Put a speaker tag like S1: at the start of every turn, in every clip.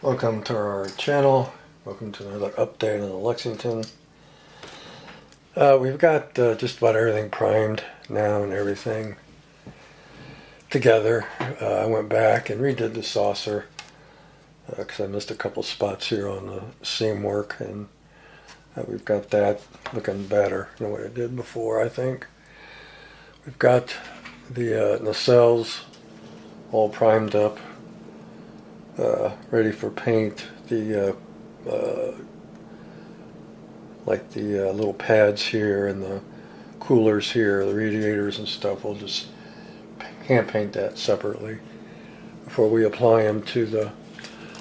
S1: Welcome to our channel. Welcome to another update on the Lexington. We've got just about everything primed now and everything together. I went back and redid the saucer because I missed a couple spots here on the seam work, and we've got that looking better than what it did before, I think. We've got the nacelles all primed up, ready for paint. The like the little pads here and the coolers here, the radiators and stuff, we'll just hand paint that separately before we apply them to the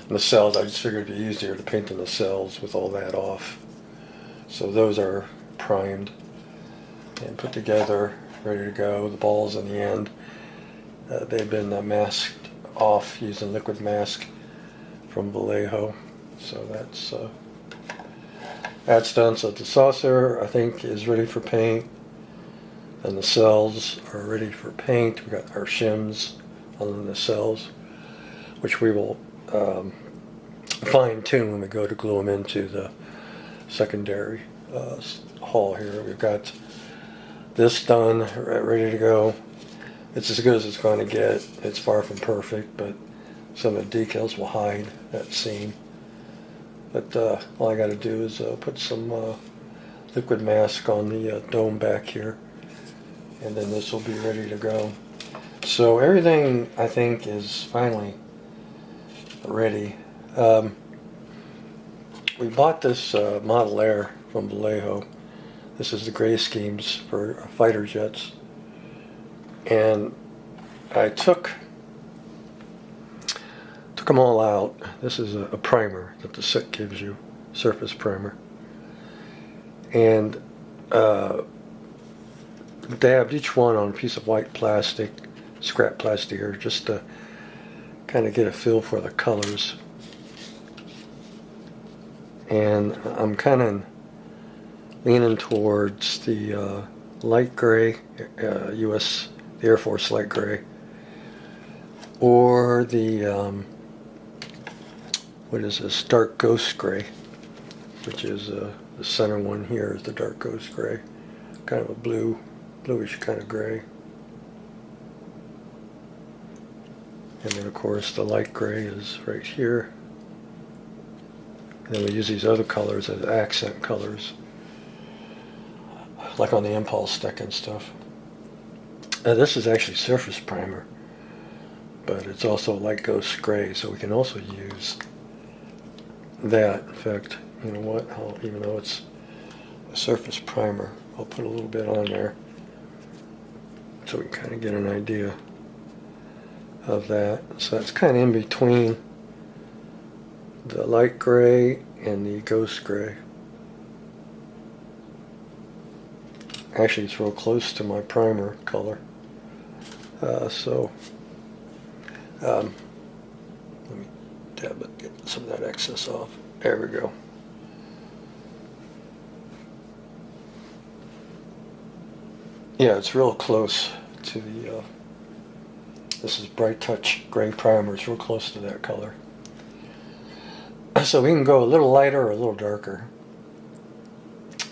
S1: nacelles. I just figured it'd be easier to paint the nacelles with all that off. So those are primed and put together, ready to go. The balls in the end, they've been masked off using liquid mask from Vallejo. So that's done. So the saucer, I think, is ready for paint. The nacelles are ready for paint. We got our shims on the nacelles, which we will fine tune when we go to glue them into the secondary hull here. We've got this done, ready to go. It's as good as it's going to get. It's far from perfect, but some of the decals will hide that seam. But all I got to do is put some liquid mask on the dome back here, and then this will be ready to go. So everything, I think, is finally ready. We bought this Model Air from Vallejo. This is the gray schemes for fighter jets. And I took them all out. This is a primer that the SICK gives you, surface primer. And dabbed each one on a piece of white plastic, scrap plastic here, just to kind of get a feel for the colors. And I'm kind of leaning towards the light gray, the Air Force light gray, or the what is this, dark ghost gray, which is the center one here is the dark ghost gray, kind of a bluish kind of gray. And then of course the light gray is right here. And then we use these other colors as accent colors, like on the impulse stick and stuff. This is actually surface primer, but it's also light ghost gray, so we can also use that. In fact, you know what, even though it's a surface primer, I'll put a little bit on there so we can kind of get an idea of that. So that's kind of in between the light gray and the ghost gray. Actually, it's real close to my primer color. Let me dab it, get some of that excess off. There we go. Yeah, it's real close to the, this is Bright Touch gray primer. It's real close to that color. So we can go a little lighter or a little darker.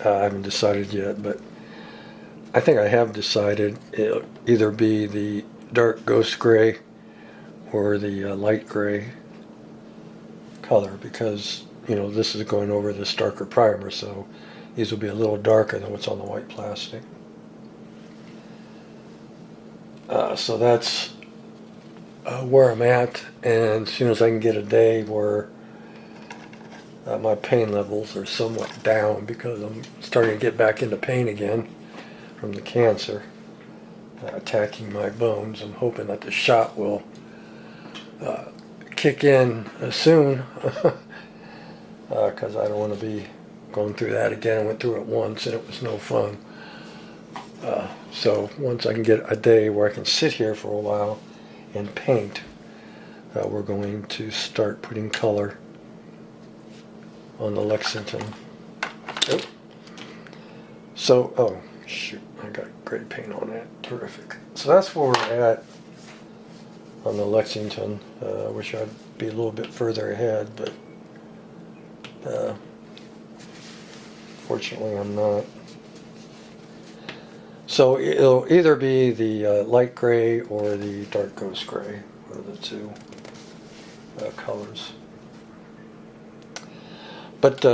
S1: I haven't decided yet, but I think I have decided it'll either be the dark ghost gray or the light gray color, because, you know, this is going over this darker primer, so these will be a little darker than what's on the white plastic. So that's where I'm at, and as soon as I can get a day where my pain levels are somewhat down, because I'm starting to get back into pain again from the cancer attacking my bones. I'm hoping that the shot will kick in soon, because I don't want to be going through that again. I went through it once and it was no fun. So once I can get a day where I can sit here for a while and paint, we're going to start putting color on the Lexington. Oh. So, oh shoot, I got gray paint on that. Terrific. So that's where we're at on the Lexington. I wish I'd be a little bit further ahead, but fortunately I'm not. So it'll either be the light gray or the dark ghost gray, one of the two colors. But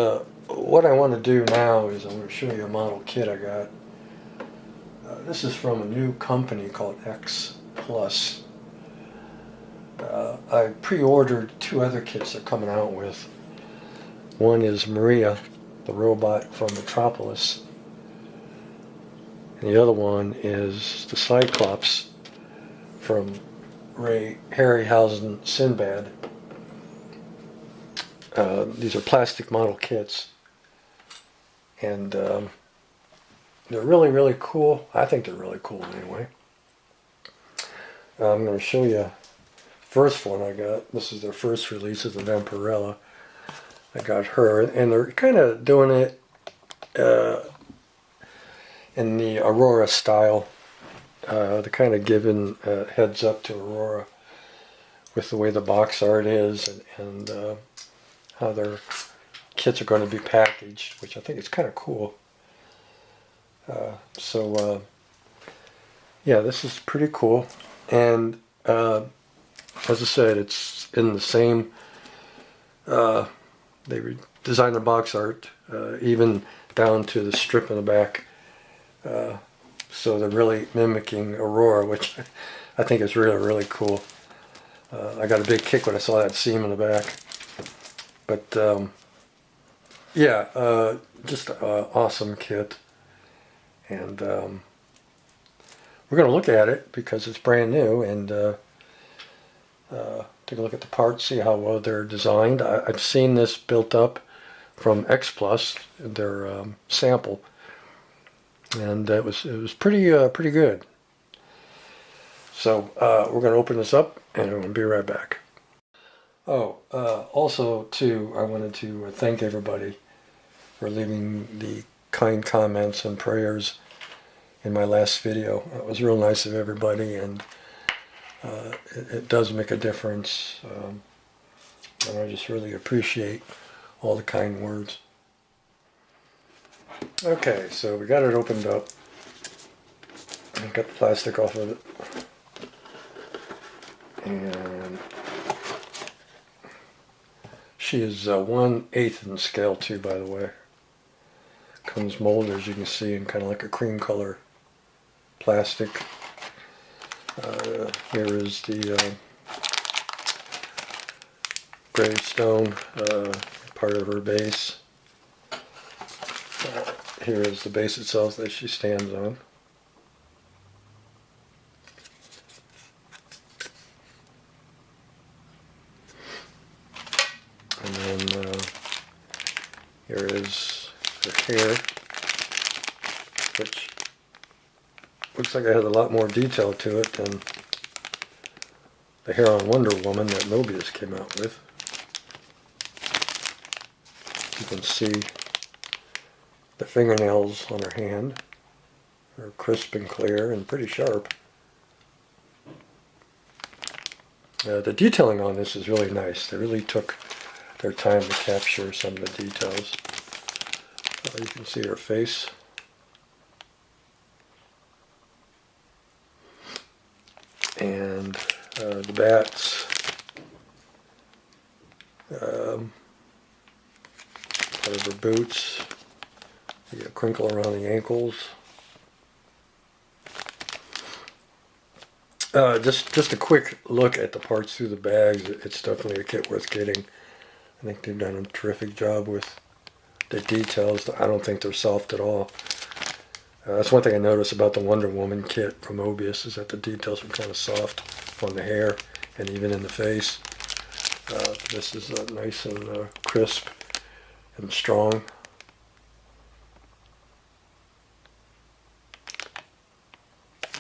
S1: what I want to do now is I'm going to show you a model kit I got. This is from a new company called X Plus. I pre-ordered 2 other kits they're coming out with. One is Maria, the robot from Metropolis. And the other one is the Cyclops from Ray Harryhausen Sinbad. These are plastic model kits. And they're really, really cool. I think they're really cool anyway. I'm going to show you first one I got. This is their first release of the Vampirella. I got her, and they're kind of doing it in the Aurora style. They're kind of giving heads up to Aurora with the way the box art is and how their kits are going to be packaged, which I think is kind of cool. Yeah, this is pretty cool. And as I said, it's in the same, they designed the box art, even down to the strip in the back. So they're really mimicking Aurora, which I think is really, really cool. I got a big kick when I saw that seam in the back. But yeah, just an awesome kit. And we're going to look at it because it's brand new and take a look at the parts, see how well they're designed. I've seen this built up from X Plus, their sample, and it was pretty good. So we're going to open this up and I'm going to be right back. Oh, also too, I wanted to thank everybody for leaving the kind comments and prayers in my last video. It was real nice of everybody, and it does make a difference. And I just really appreciate all the kind words. Okay, so we got it opened up. I got the plastic off of it. And she is 1/8 in scale too, by the way. Comes molded, as you can see, in kind of like a cream color plastic. Here is the gravestone, part of her base. Here is the base itself that she stands on. And then here is her hair, which looks like it has a lot more detail to it than the hair on Wonder Woman that Mobius came out with. You can see the fingernails on her hand are crisp and clear and pretty sharp. The detailing on this is really nice. They really took their time to capture some of the details. You can see her face. And the bats. Part of her boots. The crinkle around the ankles. Just a quick look at the parts through the bags. It's definitely a kit worth getting. I think they've done a terrific job with the details. I don't think they're soft at all. That's one thing I noticed about the Wonder Woman kit from Mobius, is that the details are kind of soft on the hair and even in the face. This is nice and crisp and strong.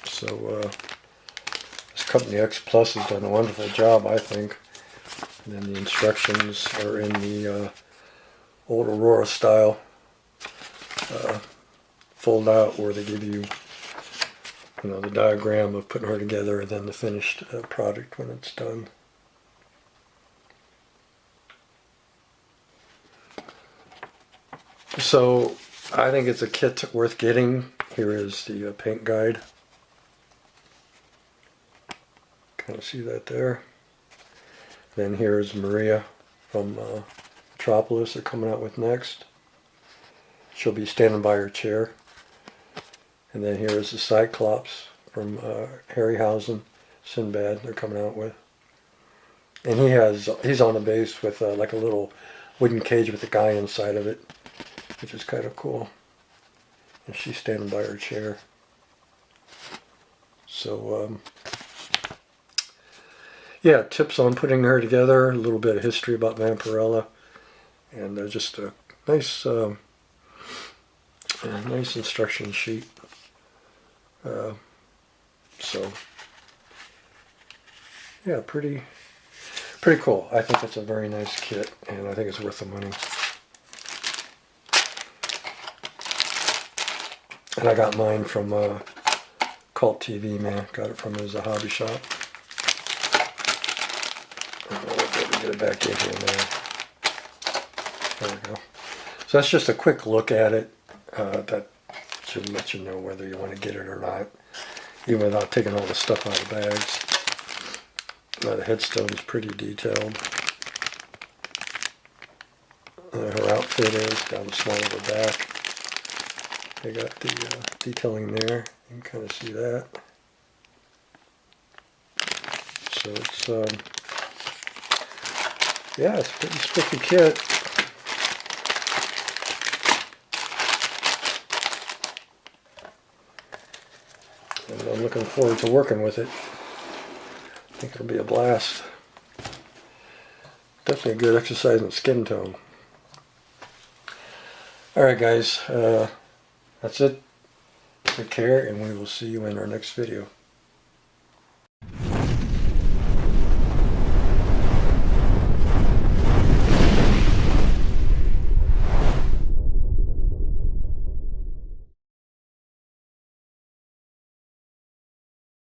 S1: So this company X Plus has done a wonderful job, I think. And then the instructions are in the old Aurora style fold out, where they give you you know, the diagram of putting her together and then the finished product when it's done. So I think it's a kit worth getting. Here is the paint guide. Kind of see that there. Then here's Maria from Metropolis they're coming out with next. She'll be standing by her chair. And then here's the Cyclops from Harryhausen, Sinbad they're coming out with. And he's on the base with like a little wooden cage with a guy inside of it, which is kind of cool. And she's standing by her chair. So, yeah, tips on putting her together, a little bit of history about Vampirella, and just a nice, nice instruction sheet. So, yeah, pretty cool. I think it's a very nice kit, and I think it's worth the money. And I got mine from Cult TV, man. Got it from his hobby shop. Get it back in here now. There we go. So that's just a quick look at it. That should let you know whether you want to get it or not, even without taking all the stuff out of the bags. The headstone's pretty detailed. Her outfit is down the small of her back. They got the detailing there. You can kind of see that. So it's yeah, it's a pretty spiffy kit. And I'm looking forward to working with it. I think it'll be a blast. Definitely a good exercise in skin tone. Alright guys, that's it. Take care, and we will see you in our next video.